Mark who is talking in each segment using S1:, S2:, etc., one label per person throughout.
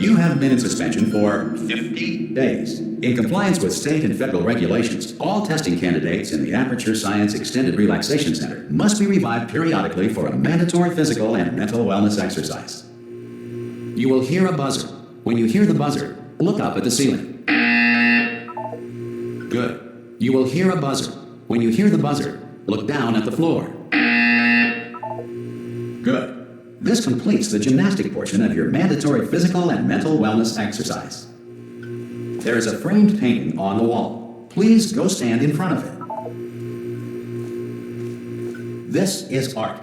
S1: You have been in suspension for 50 days. In compliance with state and federal regulations, all testing candidates in the Aperture Science Extended Relaxation Center must be revived periodically for a mandatory physical and mental wellness exercise. You will hear a buzzer. When you hear the buzzer, look up at the ceiling. Good. You will hear a buzzer. When you hear the buzzer, look down at the floor. Good. This completes the gymnastic portion of your mandatory physical and mental wellness exercise. There is a framed painting on the wall. Please go stand in front of it. This is art.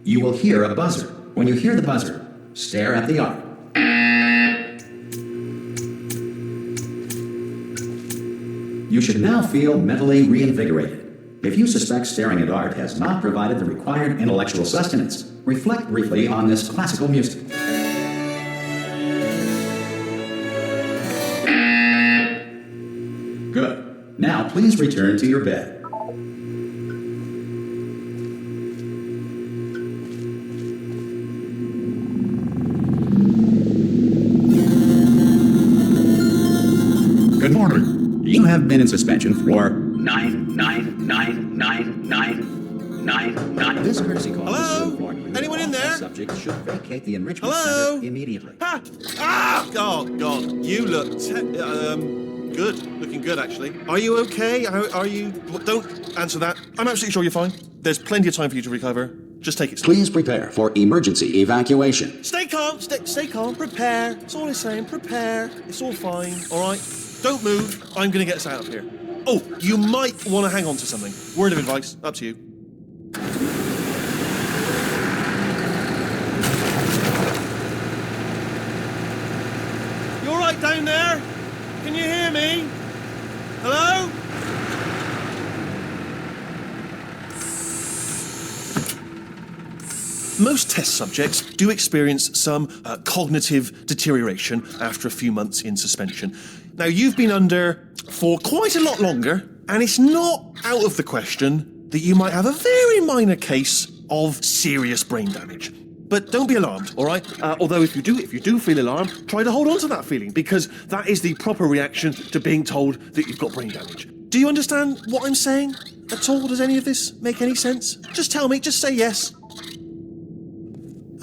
S1: You will hear a buzzer. When you hear the buzzer, stare at the art. You should now feel mentally reinvigorated. If you suspect staring at art has not provided the required intellectual sustenance, reflect briefly on this classical music. Good. Now please return to your bed. Good morning. You have been in suspension for 9999999. This courtesy call.
S2: Hello? Anyone in there?
S1: Subject should vacate the enrichment
S2: Hello?
S1: center immediately.
S2: Ah! Ah! Oh, God. You look good. Looking good, actually. Are you okay? Are you... Don't answer that. I'm absolutely sure you're fine. There's plenty of time for you to recover. Just take it slow.
S1: Please prepare for emergency evacuation.
S2: Stay calm. Stay calm. Prepare. That's all I'm saying. Prepare. It's all fine. All right? Don't move. I'm going to get us out of here. Oh, you might want to hang on to something. Word of advice. Up to you. You all right down there? Can you hear me? Hello? Most test subjects do experience some cognitive deterioration after a few months in suspension. Now, you've been under for quite a lot longer, and it's not out of the question that you might have a very minor case of serious brain damage. But don't be alarmed, all right? Although if you do feel alarmed, try to hold on to that feeling, because that is the proper reaction to being told that you've got brain damage. Do you understand what I'm saying at all? Does any of this make any sense? Just tell me, just say yes.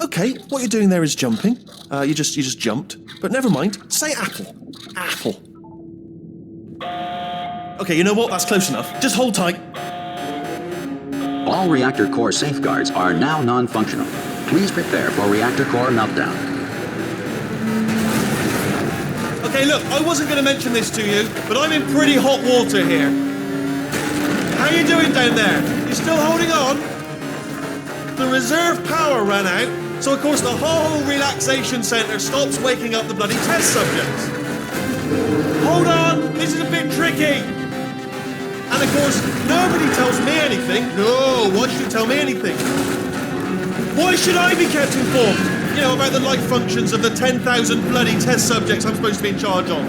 S2: Okay, what you're doing there is jumping. You just jumped. But never mind. Say apple. Apple. Okay, you know what? That's close enough. Just hold tight.
S1: All reactor core safeguards are now non-functional. Please prepare for reactor core meltdown.
S2: Okay, look, I wasn't going to mention this to you, but I'm in pretty hot water here. How you doing down there? You still holding on? The reserve power ran out, so of course the whole relaxation centre stops waking up the bloody test subjects. Hold on, this is a bit tricky. And of course, nobody tells me anything. No, why should you tell me anything? Why should I be kept informed? You know, about the life functions of the 10,000 bloody test subjects I'm supposed to be in charge of.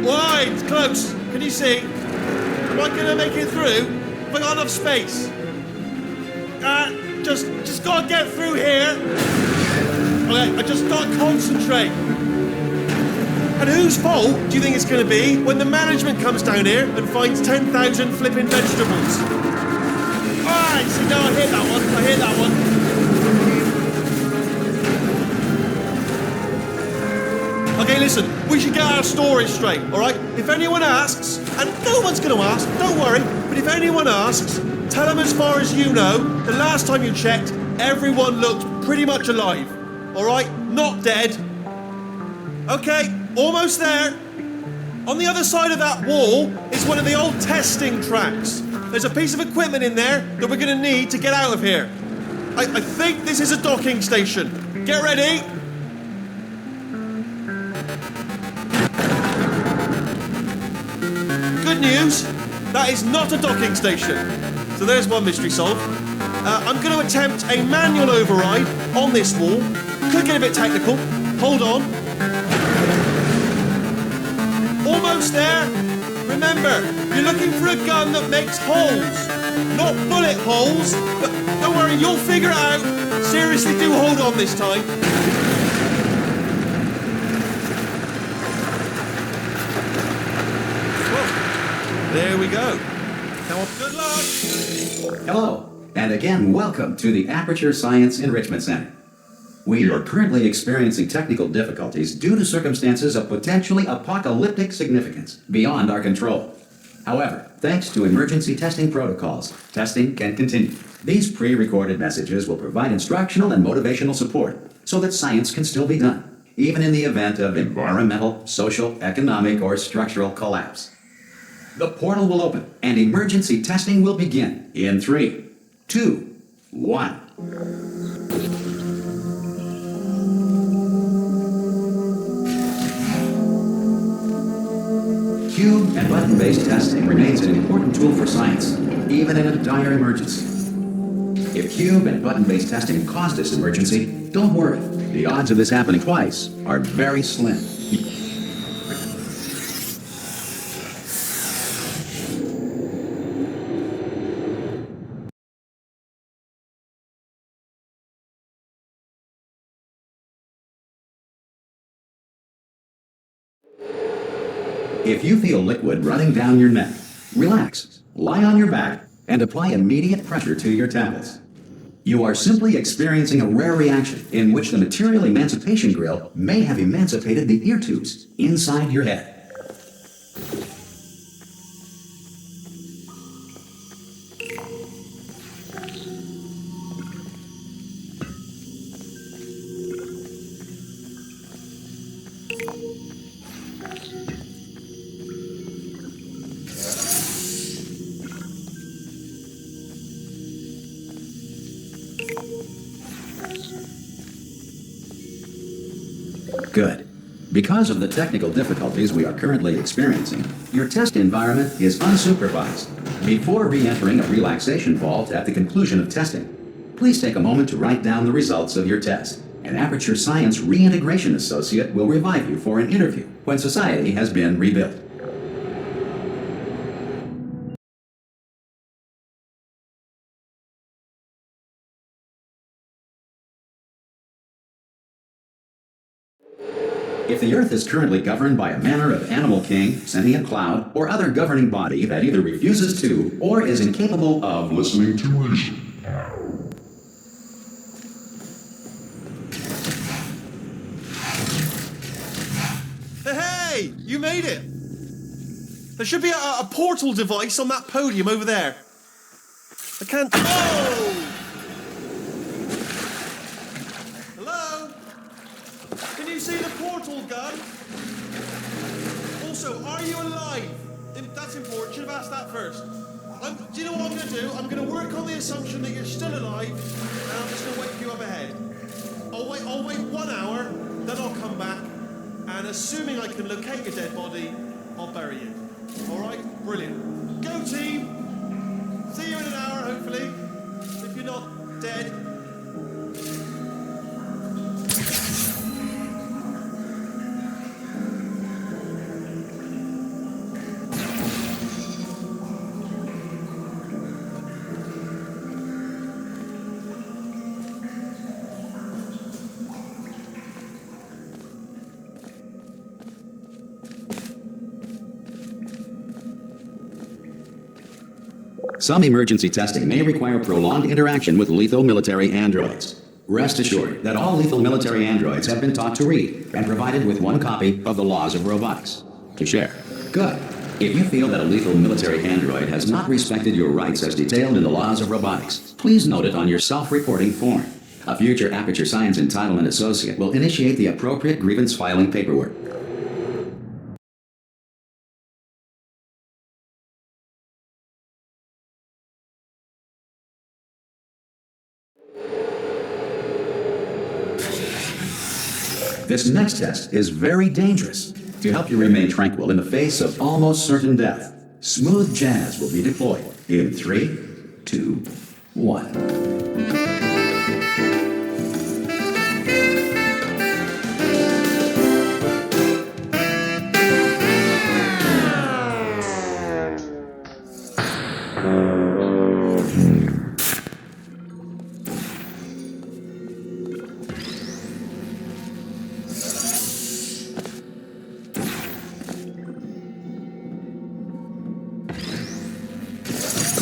S2: Why? It's close. Can you see? Am I going to make it through? Have I got enough space? Just gotta get through here. Okay, I just gotta concentrate. And whose fault do you think it's gonna be when the management comes down here and finds 10,000 flipping vegetables? Alright, see, now I hit that one. Okay, listen, we should get our story straight, alright? If anyone asks, and no one's gonna ask, don't worry, but if anyone asks, tell them as far as you know, the last time you checked, everyone looked pretty much alive. All right? Not dead. Okay, almost there. On the other side of that wall is one of the old testing tracks. There's a piece of equipment in there that we're going to need to get out of here. I think this is a docking station. Get ready. Good news, that is not a docking station. So there's one mystery solved. I'm going to attempt a manual override on this wall. Could get a bit technical. Hold on. Almost there. Remember, you're looking for a gun that makes holes. Not bullet holes, but don't worry, you'll figure it out. Seriously, do hold on this time. There we go. Now, good luck.
S1: Hello, and again, welcome to the Aperture Science Enrichment Center. We are currently experiencing technical difficulties due to circumstances of potentially apocalyptic significance beyond our control. However, thanks to emergency testing protocols, testing can continue. These pre-recorded messages will provide instructional and motivational support so that science can still be done, even in the event of environmental, social, economic, or structural collapse. The portal will open and emergency testing will begin in 3, 2, 1. Cube and button-based testing remains an important tool for science, even in a dire emergency. If cube and button-based testing caused this emergency, don't worry. The odds of this happening twice are very slim. If you feel liquid running down your neck, relax, lie on your back, and apply immediate pressure to your temples. You are simply experiencing a rare reaction in which the material emancipation grill may have emancipated the ear tubes inside your head. Good. Because of the technical difficulties we are currently experiencing, your test environment is unsupervised. Before re-entering a relaxation vault at the conclusion of testing, please take a moment to write down the results of your test. An Aperture Science Reintegration Associate will revive you for an interview when society has been rebuilt. If the Earth is currently governed by a manner of animal king, sentient cloud, or other governing body that either refuses to or is incapable of listening to reason.
S2: Hey, you made it. There should be a portal device on that podium over there. I can't... Oh! Hello? Can you see the portal gun? Also, are you alive? That's important. Should have asked that first. Do you know what I'm going to do? I'm going to work on the assumption that you're still alive, and I'm just going to wake you up ahead. I'll wait 1 hour, then I'll come back, and assuming I can locate your dead body, I'll bury you. All right? Brilliant. Go team! See you in an hour, hopefully. If you're not dead.
S1: Some emergency testing may require prolonged interaction with lethal military androids. Rest assured that all lethal military androids have been taught to read and provided with 1 copy of the Laws of Robotics to share. Good. If you feel that a lethal military android has not respected your rights as detailed in the Laws of Robotics, please note it on your self-reporting form. A future Aperture Science Entitlement Associate will initiate the appropriate grievance filing paperwork. This next test is very dangerous. To help you remain tranquil in the face of almost certain death, smooth jazz will be deployed in 3, 2, 1.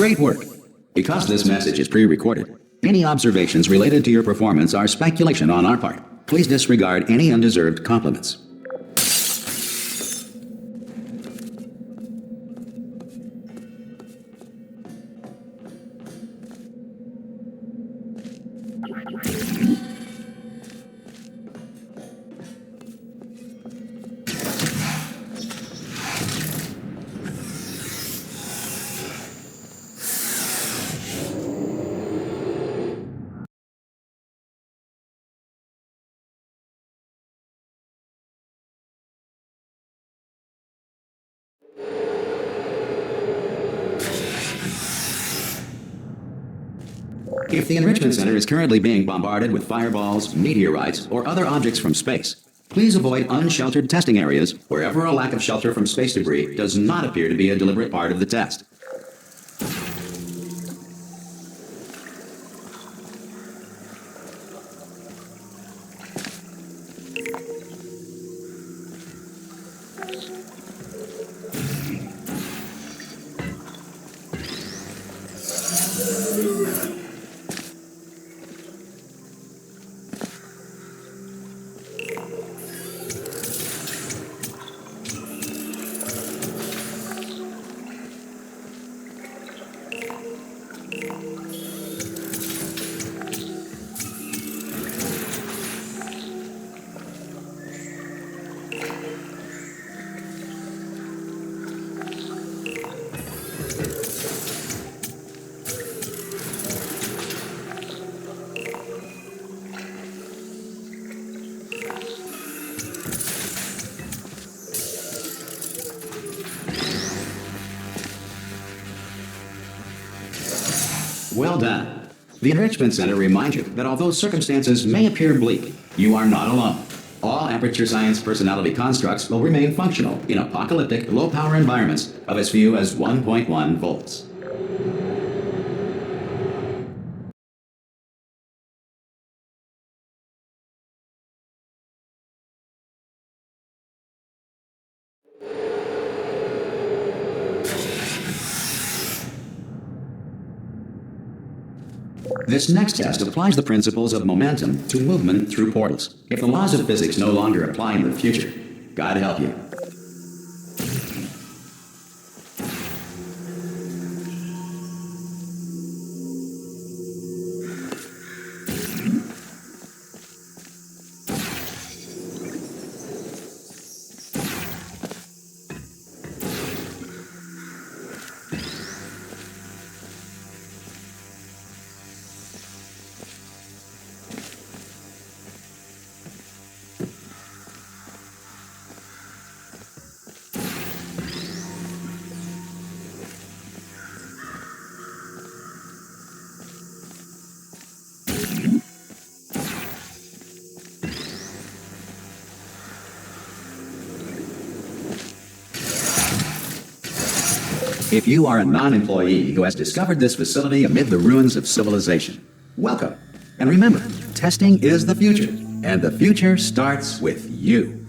S1: Great work. Because this message is pre-recorded, any observations related to your performance are speculation on our part. Please disregard any undeserved compliments. If the Enrichment Center is currently being bombarded with fireballs, meteorites, or other objects from space, please avoid unsheltered testing areas wherever a lack of shelter from space debris does not appear to be a deliberate part of the test. Well done. The Enrichment Center reminds you that although circumstances may appear bleak, you are not alone. All Aperture Science personality constructs will remain functional in apocalyptic, low-power environments of as few as 1.1 volts. This next test applies the principles of momentum to movement through portals. If the laws of physics no longer apply in the future, God help you. If you are a non-employee who has discovered this facility amid the ruins of civilization, welcome. And remember, testing is the future, and the future starts with you.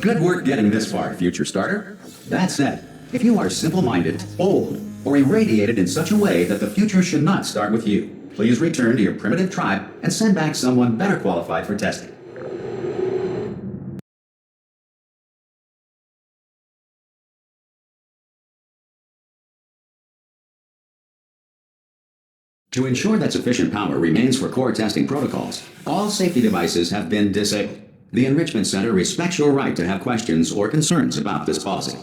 S1: Good work getting this far, future starter. That said, if you are simple-minded, old, or irradiated in such a way that the future should not start with you, please return to your primitive tribe and send back someone better qualified for testing. To ensure that sufficient power remains for core testing protocols, all safety devices have been disabled. The Enrichment Center respects your right to have questions or concerns about this policy.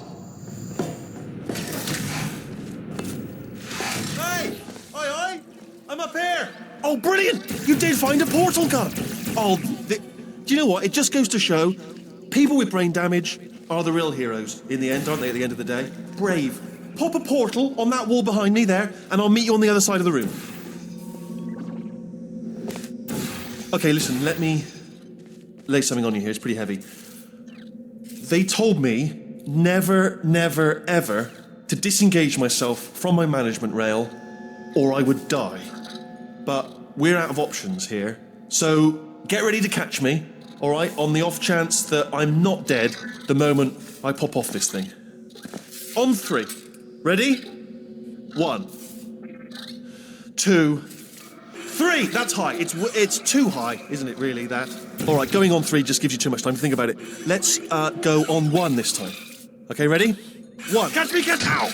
S2: Hey! Aye, I'm up here! Oh, brilliant! You did find a portal gun! Oh, do you know what? It just goes to show people with brain damage are the real heroes in the end, aren't they, at the end of the day? Brave. Pop a portal on that wall behind me there, and I'll meet you on the other side of the room. Okay, listen, let me lay something on you here. It's pretty heavy. They told me never, never, ever to disengage myself from my management rail, or I would die. But we're out of options here, so get ready to catch me, all right, on the off chance that I'm not dead the moment I pop off this thing. On 3. Ready? 1, 2, 3. That's high. It's too high, isn't it, really, that? All right, going on 3 just gives you too much time to think about it. Let's go on 1 this time. Okay, ready? 1. Catch me, catch... Ow.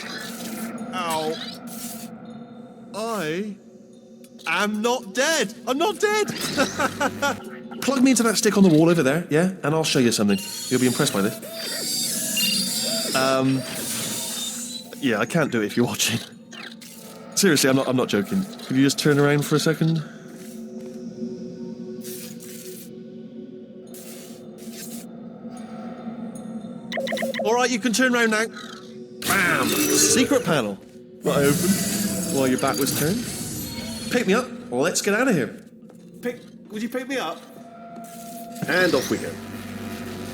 S2: I am not dead. I'm not dead. Plug me into that stick on the wall over there, yeah? And I'll show you something. You'll be impressed by this. Yeah, I can't do it if you're watching. Seriously, I'm not joking. Could you just turn around for a second? All right, you can turn around now. Bam! Secret panel. That I opened while your back was turned. Pick me up. Let's get out of here. Would you pick me up? And off we go.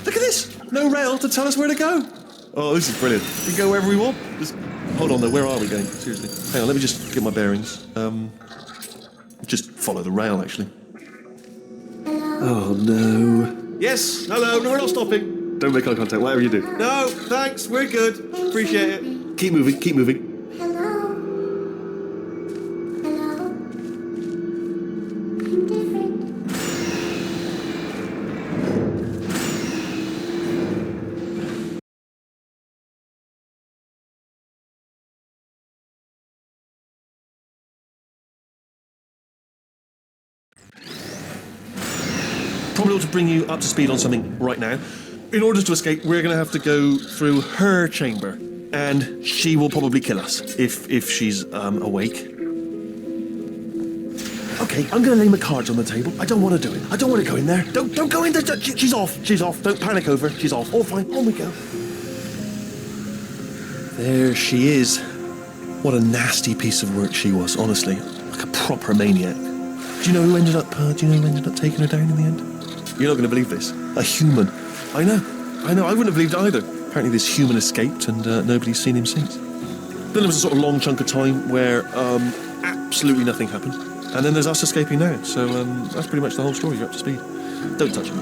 S2: Look at this. No rail to tell us where to go. Oh, this is brilliant. We can go wherever we want. Just hold on though. Where are we going? Seriously. Hang on. Let me just get my bearings. Just follow the rail, actually. Oh no. Yes. Hello. No, we're not stopping. Don't make eye contact. Whatever you do. No. Thanks. We're good. Appreciate it. Keep moving. Keep moving. Probably ought to bring you up to speed on something right now. In order to escape, we're going to have to go through her chamber, and she will probably kill us if she's awake. Okay, I'm going to lay my cards on the table. I don't want to do it. I don't want to go in there. Don't go in there. She's off. She's off. Don't panic over. She's off. All fine. On we go. There she is. What a nasty piece of work she was, honestly. Like a proper maniac. Do you know who ended up taking her down in the end? You're not going to believe this. A human. I know. I wouldn't have believed it either. Apparently this human escaped and nobody's seen him since. Then there was a sort of long chunk of time where absolutely nothing happened. And then there's us escaping now. So that's pretty much the whole story. You're up to speed. Don't touch me.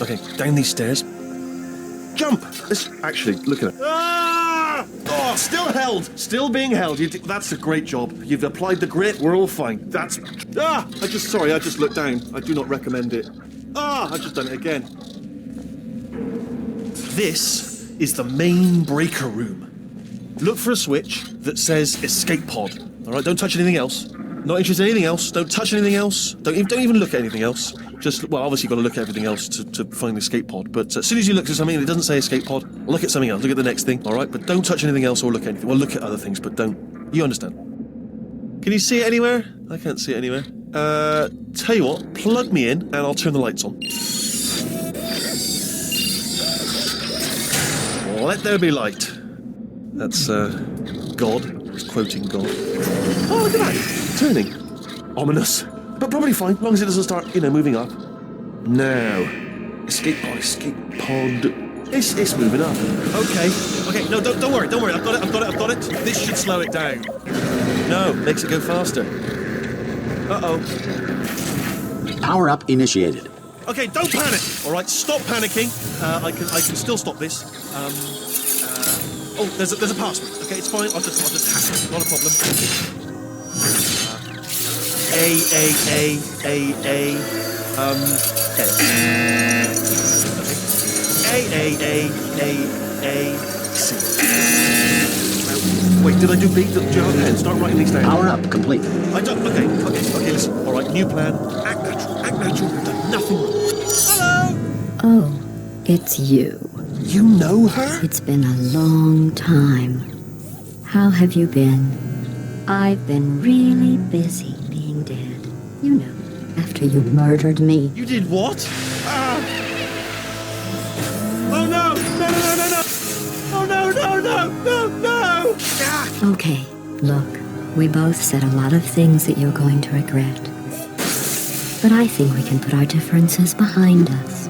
S2: Okay, down these stairs. Jump! Actually, look at it. Ah! Oh, still held. Still being held. That's a great job. You've applied the grit. We're all fine. I just looked down. I do not recommend it. I've just done it again. This is the main breaker room. Look for a switch that says escape pod. All right, don't touch anything else. Not interested in anything else. Don't touch anything else. Don't even look at anything else. Obviously you've got to look at everything else to find the escape pod, but as soon as you look at something and it doesn't say escape pod, look at something else, look at the next thing, alright? But don't touch anything else or look at anything. Well, look at other things, but don't. You understand? Can you see it anywhere? I can't see it anywhere. Tell you what, plug me in and I'll turn the lights on. Let there be light. That's, God. He's quoting God. Oh, look at that! Turning. Ominous. But probably fine, as long as it doesn't start, moving up. Now, escape pod. It's moving up. Okay. No, don't worry. I've got it. This should slow it down. No, makes it go faster. Uh-oh.
S1: Power up initiated.
S2: Okay, don't panic. All right, stop panicking. I can still stop this. There's a password. Okay, it's fine. I'll just hack it. Not a problem. A. C. Wait, did I do B? Okay, start writing these down.
S1: Power up complete.
S2: I don't. Okay, listen. All right, new plan. Act natural. Act natural. You've done nothing wrong. Hello.
S3: Oh, it's you.
S2: You know her?
S3: It's been a long time. How have you been? I've been really busy being dead. You know, after you murdered me.
S2: You did what? Ah. Oh no! No! Oh no! Ah.
S3: Okay, look, we both said a lot of things that you're going to regret. But I think we can put our differences behind us.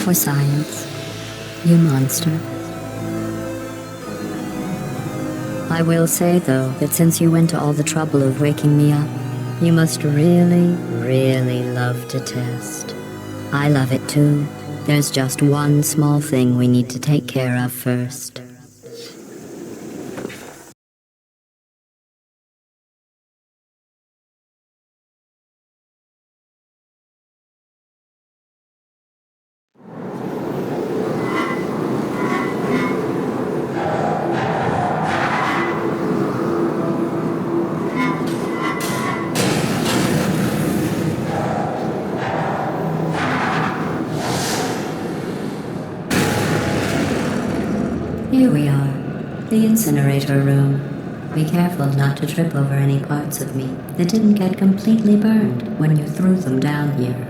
S3: For science, you monster. I will say, though, that since you went to all the trouble of waking me up, you must really, really love to test. I love it too. There's just one small thing we need to take care of first. Here we are, the incinerator room. Be careful not to trip over any parts of me that didn't get completely burned when you threw them down here.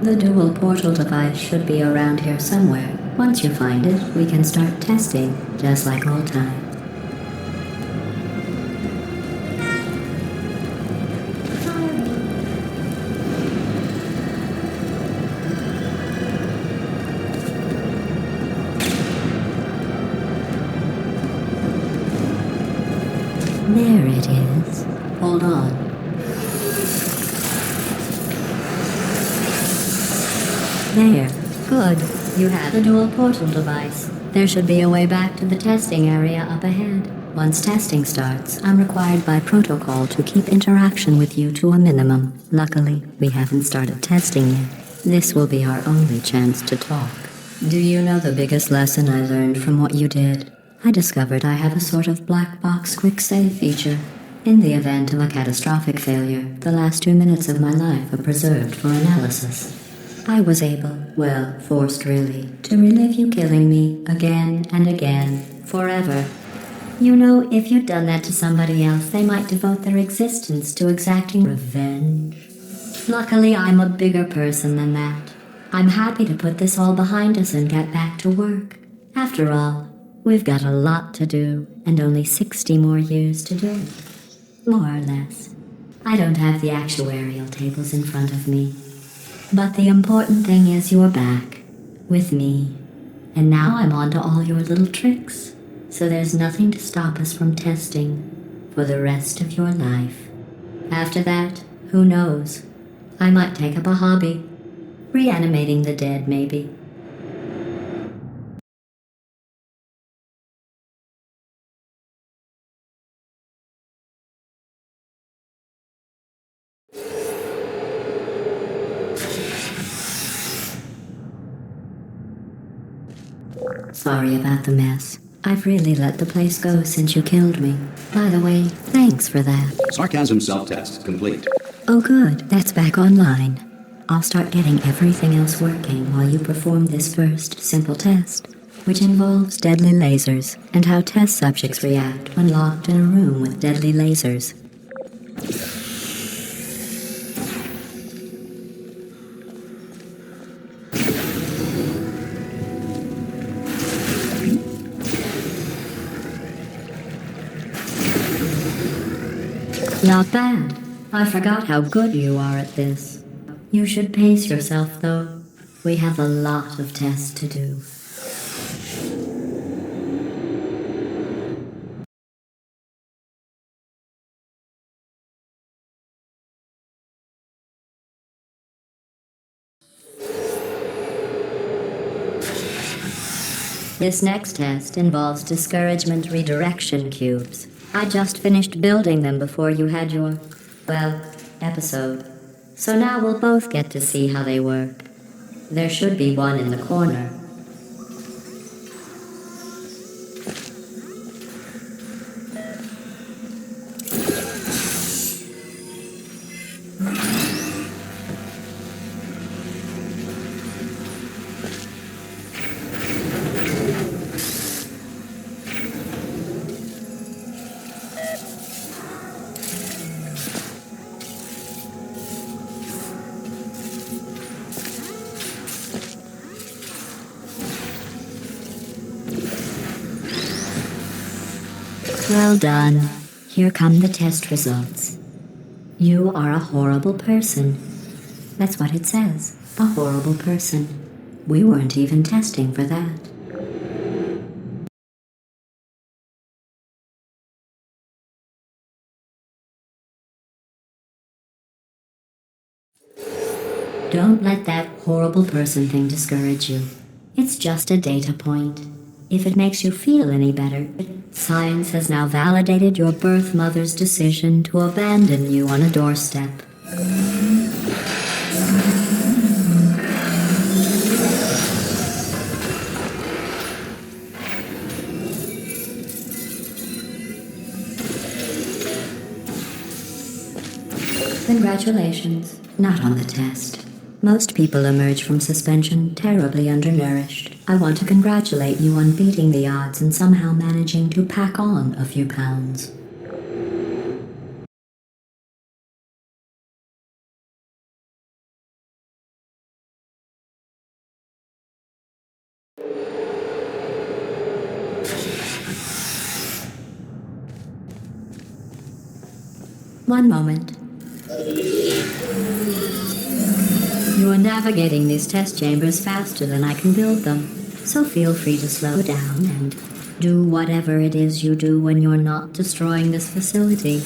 S3: The dual portal device should be around here somewhere. Once you find it, we can start testing, just like old times. There it is. Hold on. There. Good. You have the dual portal device. There should be a way back to the testing area up ahead. Once testing starts, I'm required by protocol to keep interaction with you to a minimum. Luckily, we haven't started testing yet. This will be our only chance to talk. Do you know the biggest lesson I learned from what you did? I discovered I have a sort of black box quick save feature. In the event of a catastrophic failure, the last 2 minutes of my life are preserved for analysis. I was able, well, forced really, to relive you killing me again and again, forever. You know, if you'd done that to somebody else, they might devote their existence to exacting revenge. Luckily, I'm a bigger person than that. I'm happy to put this all behind us and get back to work. After all, we've got a lot to do, and only 60 more years to do it. More or less. I don't have the actuarial tables in front of me. But the important thing is you're back, with me. And now I'm on to all your little tricks, so there's nothing to stop us from testing for the rest of your life. After that, who knows? I might take up a hobby. Reanimating the dead, maybe. Sorry about the mess. I've really let the place go since you killed me. By the way, thanks for that.
S1: Sarcasm self-test complete.
S3: Oh good, that's back online. I'll start getting everything else working while you perform this first simple test, which involves deadly lasers and how test subjects react when locked in a room with deadly lasers. Not bad. I forgot how good you are at this. You should pace yourself, though. We have a lot of tests to do. This next test involves discouragement redirection cubes. I just finished building them before you had your, well, episode. So now we'll both get to see how they work. There should be one in the corner. Well done. Here come the test results. You are a horrible person. That's what it says. A horrible person. We weren't even testing for that. Don't let that horrible person thing discourage you. It's just a data point. If it makes you feel any better, science has now validated your birth mother's decision to abandon you on a doorstep. Congratulations. Not on the test. Most people emerge from suspension terribly undernourished. I want to congratulate you on beating the odds and somehow managing to pack on a few pounds. One moment. You are navigating these test chambers faster than I can build them, so feel free to slow down and do whatever it is you do when you're not destroying this facility.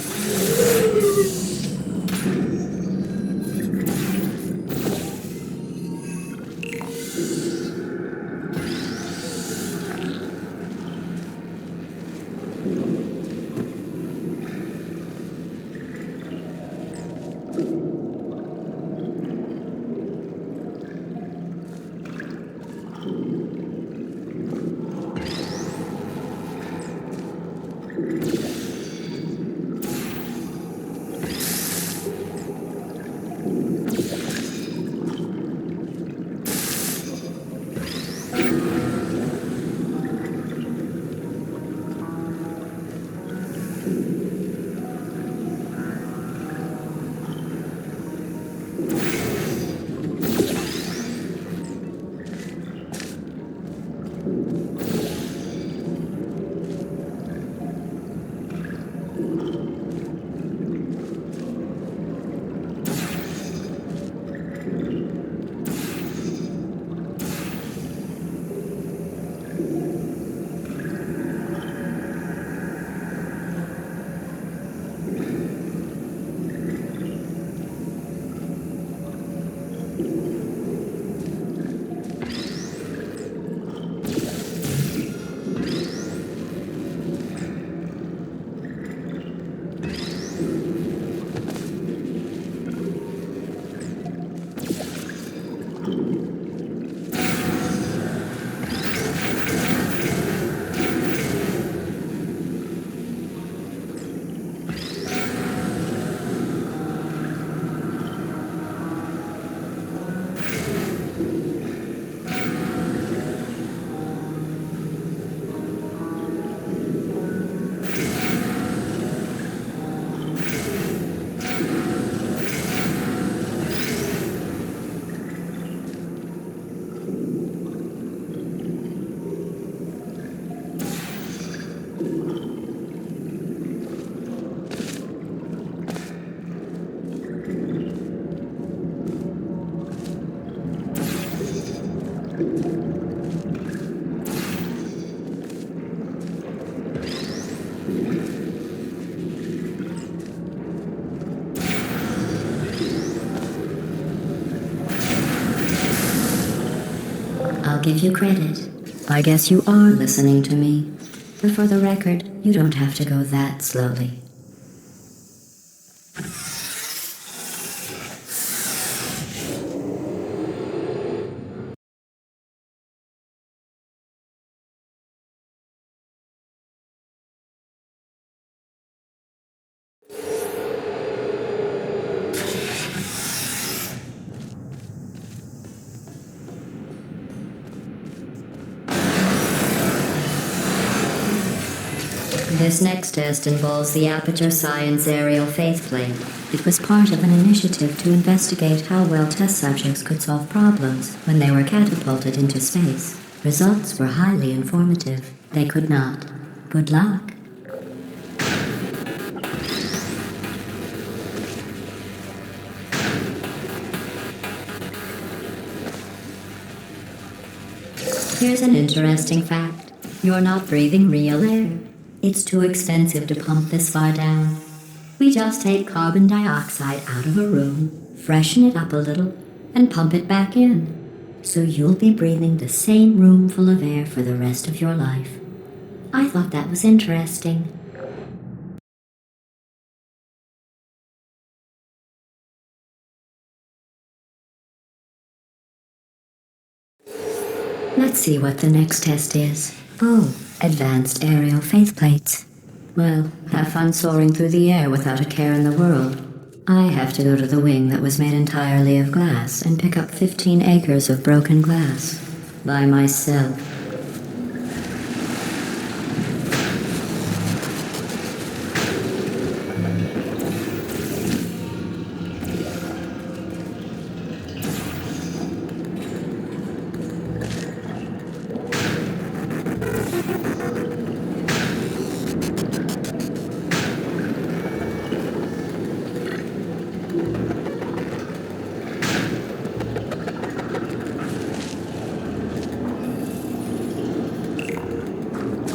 S3: I'll give you credit. I guess you are listening to me. But for the record, you don't have to go that slowly. This next test involves the Aperture Science Aerial Faithplate. It was part of an initiative to investigate how well test subjects could solve problems when they were catapulted into space. Results were highly informative. They could not. Good luck. Here's an interesting fact. You're not breathing real air. It's too expensive to pump this far down. We just take carbon dioxide out of a room, freshen it up a little, and pump it back in. So you'll be breathing the same room full of air for the rest of your life. I thought that was interesting. Let's see what the next test is. Oh, advanced aerial faceplates. Well, have fun soaring through the air without a care in the world. I have to go to the wing that was made entirely of glass and pick up 15 acres of broken glass. By myself.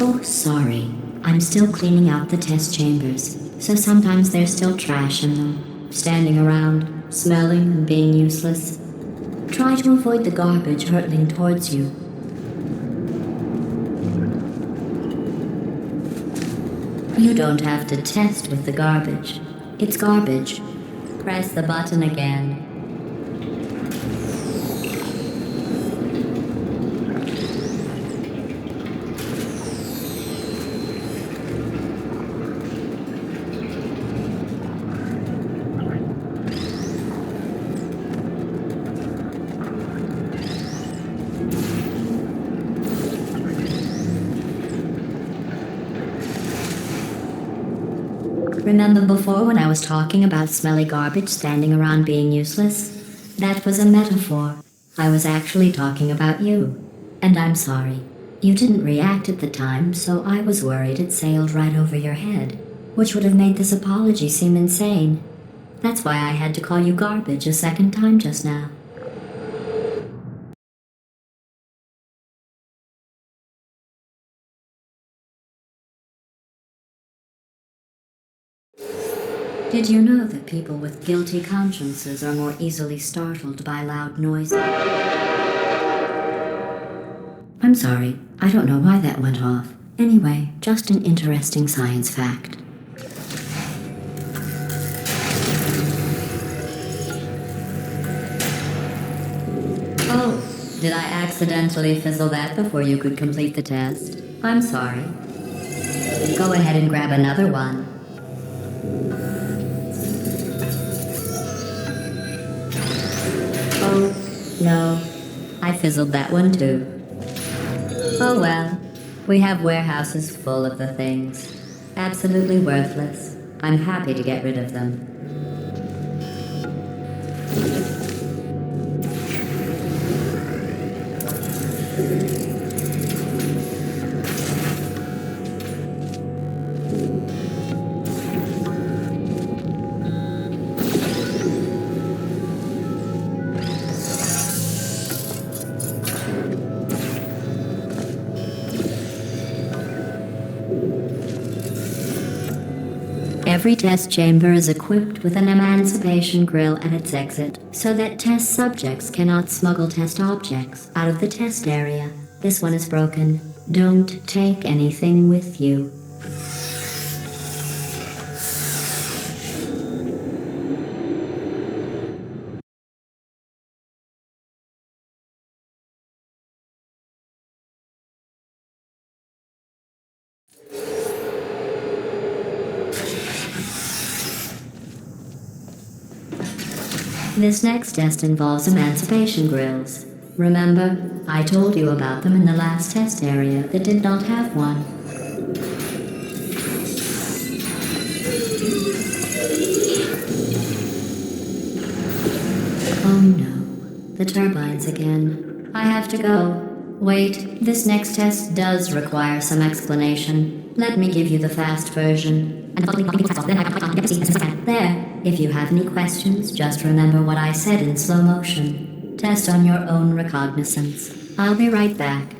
S3: Oh, sorry. I'm still cleaning out the test chambers, so sometimes there's still trash in them, standing around, smelling and being useless. Try to avoid the garbage hurtling towards you. You don't have to test with the garbage. It's garbage. Press the button again. Remember before when I was talking about smelly garbage standing around being useless? That was a metaphor. I was actually talking about you. And I'm sorry. You didn't react at the time, so I was worried it sailed right over your head, which would have made this apology seem insane. That's why I had to call you garbage a second time just now. Did you know that people with guilty consciences are more easily startled by loud noises? I'm sorry, I don't know why that went off. Anyway, just an interesting science fact. Oh, did I accidentally fizzle that before you could complete the test? I'm sorry. Go ahead and grab another one. Oh, no. I fizzled that one too. Oh well. We have warehouses full of the things. Absolutely worthless. I'm happy to get rid of them. Every test chamber is equipped with an emancipation grill at its exit, so that test subjects cannot smuggle test objects out of the test area. This one is broken. Don't take anything with you. This next test involves emancipation grills. Remember, I told you about them in the last test area that did not have one. Oh no, the turbines again. I have to go. Wait, this next test does require some explanation. Let me give you the fast version. There. If you have any questions, just remember what I said in slow motion. Test on your own recognizance. I'll be right back.